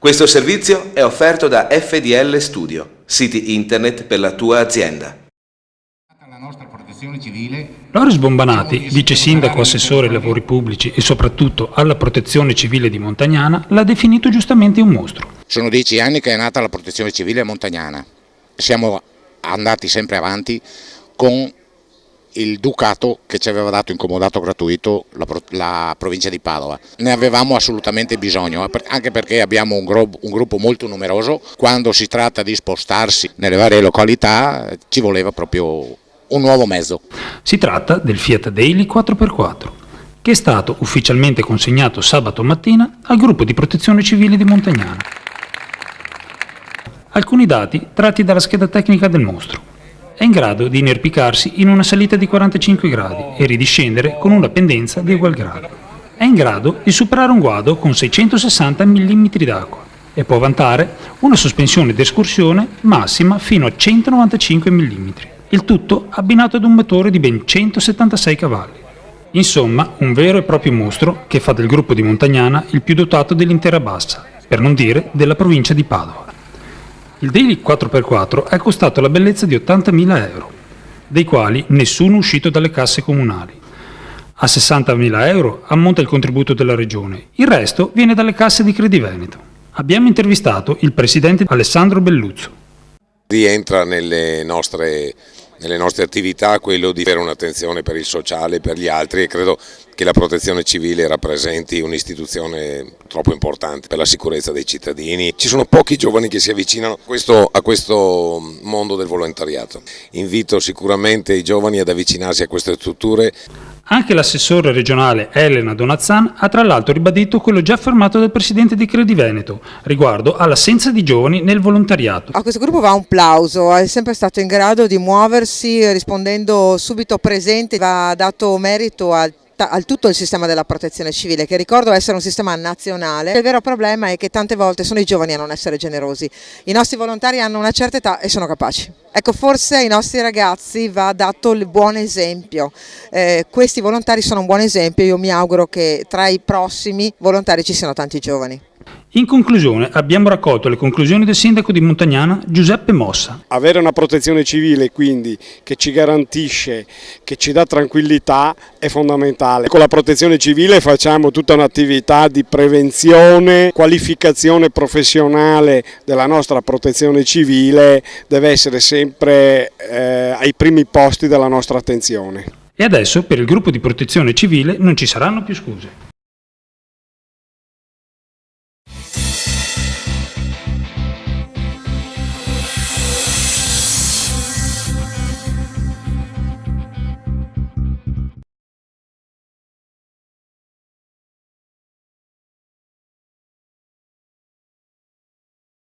Questo servizio è offerto da FDL Studio, siti internet per la tua azienda. Loris Bombanati, vice sindaco, assessore ai lavori pubblici e soprattutto alla protezione civile di Montagnana, l'ha definito giustamente un mostro. Sono 10 anni che è nata la protezione civile a Montagnana. Siamo andati sempre avanti con il Ducato che ci aveva dato in comodato gratuito la provincia di Padova. Ne avevamo assolutamente bisogno, anche perché abbiamo un gruppo molto numeroso. Quando si tratta di spostarsi nelle varie località ci voleva proprio un nuovo mezzo. Si tratta del Fiat Daily 4x4, che è stato ufficialmente consegnato sabato mattina al gruppo di protezione civile di Montagnana. Alcuni dati tratti dalla scheda tecnica del mostro. È in grado di inerpicarsi in una salita di 45 gradi e ridiscendere con una pendenza di ugual grado. È in grado di superare un guado con 660 mm d'acqua e può vantare una sospensione d'escursione massima fino a 195 mm. Il tutto abbinato ad un motore di ben 176 cavalli. Insomma, un vero e proprio mostro che fa del gruppo di Montagnana il più dotato dell'intera Bassa, per non dire della provincia di Padova. Il Daily 4x4 è costato la bellezza di 80.000 euro, dei quali nessuno è uscito dalle casse comunali. A 60.000 euro ammonta il contributo della regione, il resto viene dalle casse di Crediveneto. Abbiamo intervistato il presidente Alessandro Belluzzo. Rientra nelle nostre attività quello di avere un'attenzione per il sociale, per gli altri, e credo che la protezione civile rappresenti un'istituzione troppo importante per la sicurezza dei cittadini. Ci sono pochi giovani che si avvicinano a questo mondo del volontariato. Invito sicuramente i giovani ad avvicinarsi a queste strutture. Anche l'assessore regionale Elena Donazzan ha tra l'altro ribadito quello già affermato dal presidente di Crediveneto riguardo all'assenza di giovani nel volontariato. A questo gruppo va un plauso, è sempre stato in grado di muoversi rispondendo subito presente, va dato merito al tutto il sistema della protezione civile, che ricordo essere un sistema nazionale. Il vero problema è che tante volte sono i giovani a non essere generosi. I nostri volontari hanno una certa età e sono capaci. Ecco, forse ai nostri ragazzi va dato il buon esempio. Questi volontari sono un buon esempio, io mi auguro che tra i prossimi volontari ci siano tanti giovani. In conclusione abbiamo raccolto le conclusioni del sindaco di Montagnana Giuseppe Mossa. Avere una protezione civile quindi che ci garantisce, che ci dà tranquillità è fondamentale. Con la protezione civile facciamo tutta un'attività di prevenzione, qualificazione professionale della nostra protezione civile deve essere sempre ai primi posti della nostra attenzione. E adesso per il gruppo di protezione civile non ci saranno più scuse.